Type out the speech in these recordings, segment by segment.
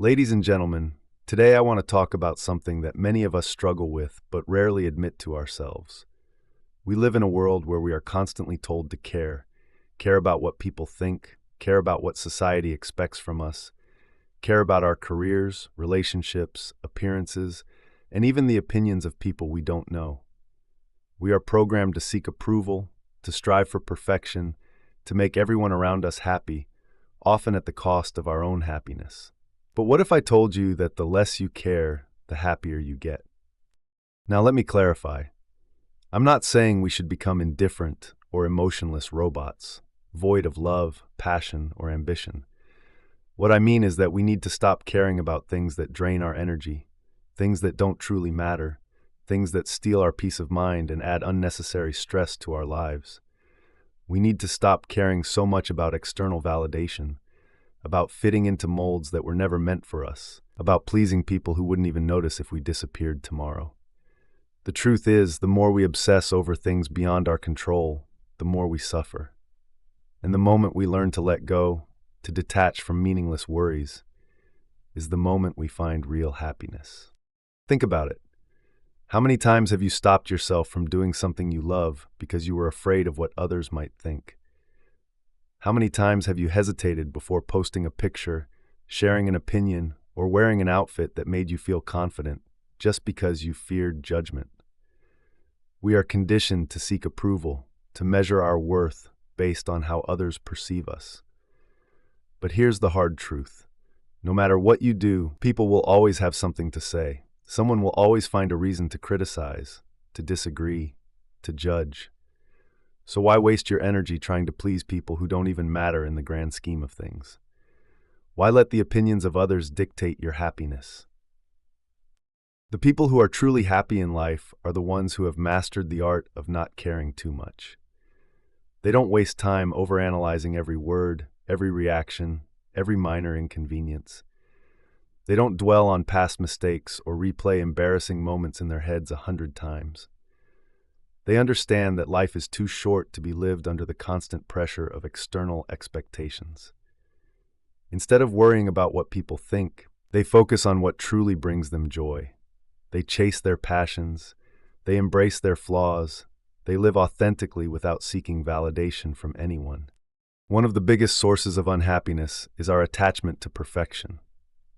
Ladies and gentlemen, today I want to talk about something that many of us struggle with but rarely admit to ourselves. We live in a world where we are constantly told to care about what people think, care about what society expects from us, care about our careers, relationships, appearances, and even the opinions of people we don't know. We are programmed to seek approval, to strive for perfection, to make everyone around us happy, often at the cost of our own happiness. But what if I told you that the less you care, the happier you get? Now let me clarify. I'm not saying we should become indifferent or emotionless robots, void of love, passion, or ambition. What I mean is that we need to stop caring about things that drain our energy, things that don't truly matter, things that steal our peace of mind and add unnecessary stress to our lives. We need to stop caring so much about external validation, about fitting into molds that were never meant for us, about pleasing people who wouldn't even notice if we disappeared tomorrow. The truth is, the more we obsess over things beyond our control, the more we suffer. And the moment we learn to let go, to detach from meaningless worries, is the moment we find real happiness. Think about it. How many times have you stopped yourself from doing something you love because you were afraid of what others might think? How many times have you hesitated before posting a picture, sharing an opinion, or wearing an outfit that made you feel confident just because you feared judgment? We are conditioned to seek approval, to measure our worth based on how others perceive us. But here's the hard truth. No matter what you do, people will always have something to say. Someone will always find a reason to criticize, to disagree, to judge. So why waste your energy trying to please people who don't even matter in the grand scheme of things? Why let the opinions of others dictate your happiness? The people who are truly happy in life are the ones who have mastered the art of not caring too much. They don't waste time overanalyzing every word, every reaction, every minor inconvenience. They don't dwell on past mistakes or replay embarrassing moments in their heads 100 times. They understand that life is too short to be lived under the constant pressure of external expectations. Instead of worrying about what people think, they focus on what truly brings them joy. They chase their passions, they embrace their flaws, they live authentically without seeking validation from anyone. One of the biggest sources of unhappiness is our attachment to perfection.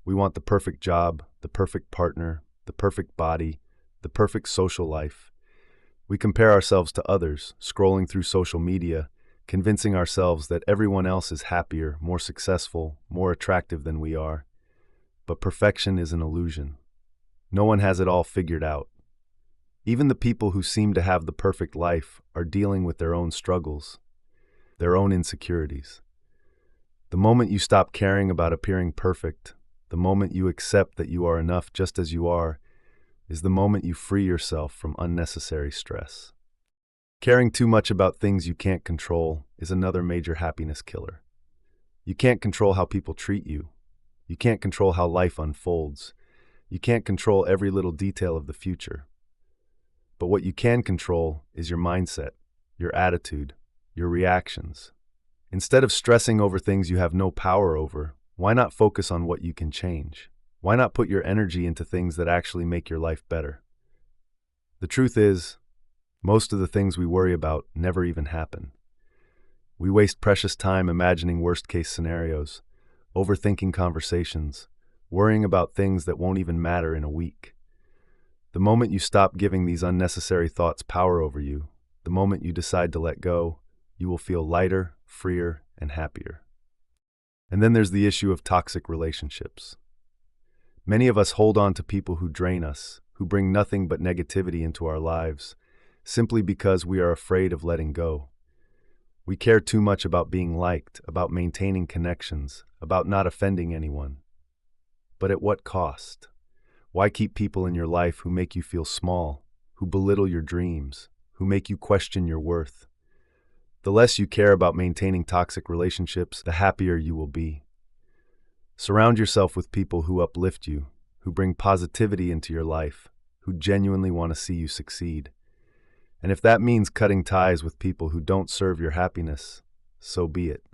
We want the perfect job, the perfect partner, the perfect body, the perfect social life. We compare ourselves to others, scrolling through social media, convincing ourselves that everyone else is happier, more successful, more attractive than we are. But perfection is an illusion. No one has it all figured out. Even the people who seem to have the perfect life are dealing with their own struggles, their own insecurities. The moment you stop caring about appearing perfect, the moment you accept that you are enough just as you are, is the moment you free yourself from unnecessary stress. Caring too much about things you can't control is another major happiness killer. You can't control how people treat you. You can't control how life unfolds. You can't control every little detail of the future. But what you can control is your mindset, your attitude, your reactions. Instead of stressing over things you have no power over, why not focus on what you can change? Why not put your energy into things that actually make your life better? The truth is, most of the things we worry about never even happen. We waste precious time imagining worst-case scenarios, overthinking conversations, worrying about things that won't even matter in a week. The moment you stop giving these unnecessary thoughts power over you, the moment you decide to let go, you will feel lighter, freer, and happier. And then there's the issue of toxic relationships. Many of us hold on to people who drain us, who bring nothing but negativity into our lives, simply because we are afraid of letting go. We care too much about being liked, about maintaining connections, about not offending anyone. But at what cost? Why keep people in your life who make you feel small, who belittle your dreams, who make you question your worth? The less you care about maintaining toxic relationships, the happier you will be. Surround yourself with people who uplift you, who bring positivity into your life, who genuinely want to see you succeed. And if that means cutting ties with people who don't serve your happiness, so be it.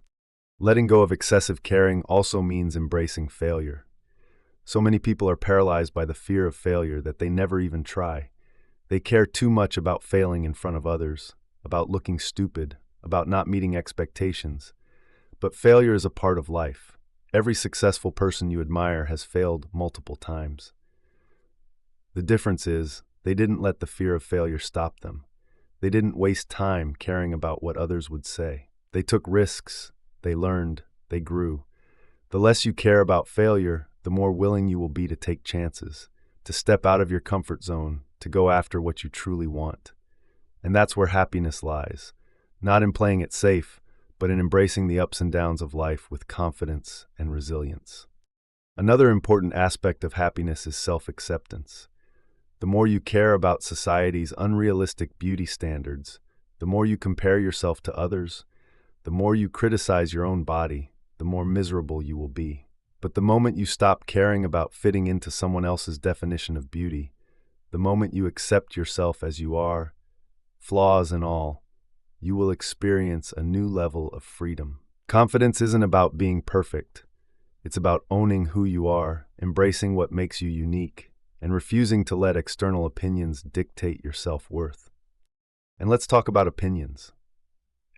Letting go of excessive caring also means embracing failure. So many people are paralyzed by the fear of failure that they never even try. They care too much about failing in front of others, about looking stupid, about not meeting expectations. But failure is a part of life. Every successful person you admire has failed multiple times. The difference is, they didn't let the fear of failure stop them. They didn't waste time caring about what others would say. They took risks, they learned, they grew. The less you care about failure, the more willing you will be to take chances, to step out of your comfort zone, to go after what you truly want. And that's where happiness lies, not in playing it safe, but in embracing the ups and downs of life with confidence and resilience. Another important aspect of happiness is self-acceptance. The more you care about society's unrealistic beauty standards, the more you compare yourself to others, the more you criticize your own body, the more miserable you will be. But the moment you stop caring about fitting into someone else's definition of beauty, the moment you accept yourself as you are, flaws and all, you will experience a new level of freedom. Confidence isn't about being perfect. It's about owning who you are, embracing what makes you unique, and refusing to let external opinions dictate your self-worth. And let's talk about opinions.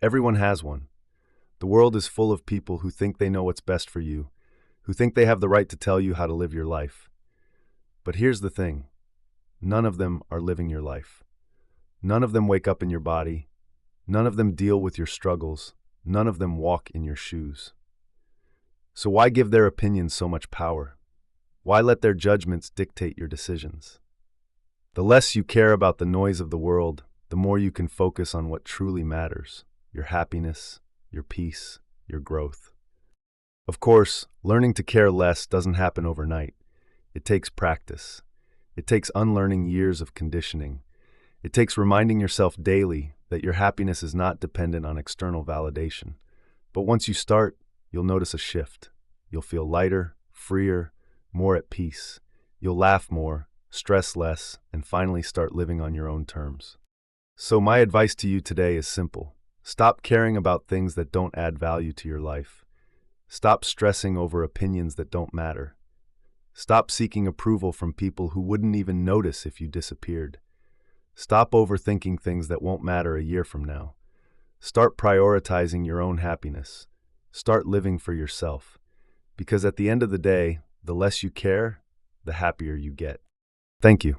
Everyone has one. The world is full of people who think they know what's best for you, who think they have the right to tell you how to live your life. But here's the thing. None of them are living your life. None of them wake up in your body. None of them deal with your struggles. None of them walk in your shoes. So why give their opinions so much power? Why let their judgments dictate your decisions? The less you care about the noise of the world, the more you can focus on what truly matters, your happiness, your peace, your growth. Of course, learning to care less doesn't happen overnight. It takes practice. It takes unlearning years of conditioning. It takes reminding yourself daily that your happiness is not dependent on external validation. But once you start, you'll notice a shift. You'll feel lighter, freer, more at peace. You'll laugh more, stress less, and finally start living on your own terms. So my advice to you today is simple. Stop caring about things that don't add value to your life. Stop stressing over opinions that don't matter. Stop seeking approval from people who wouldn't even notice if you disappeared. Stop overthinking things that won't matter a year from now. Start prioritizing your own happiness. Start living for yourself. Because at the end of the day, the less you care, the happier you get. Thank you.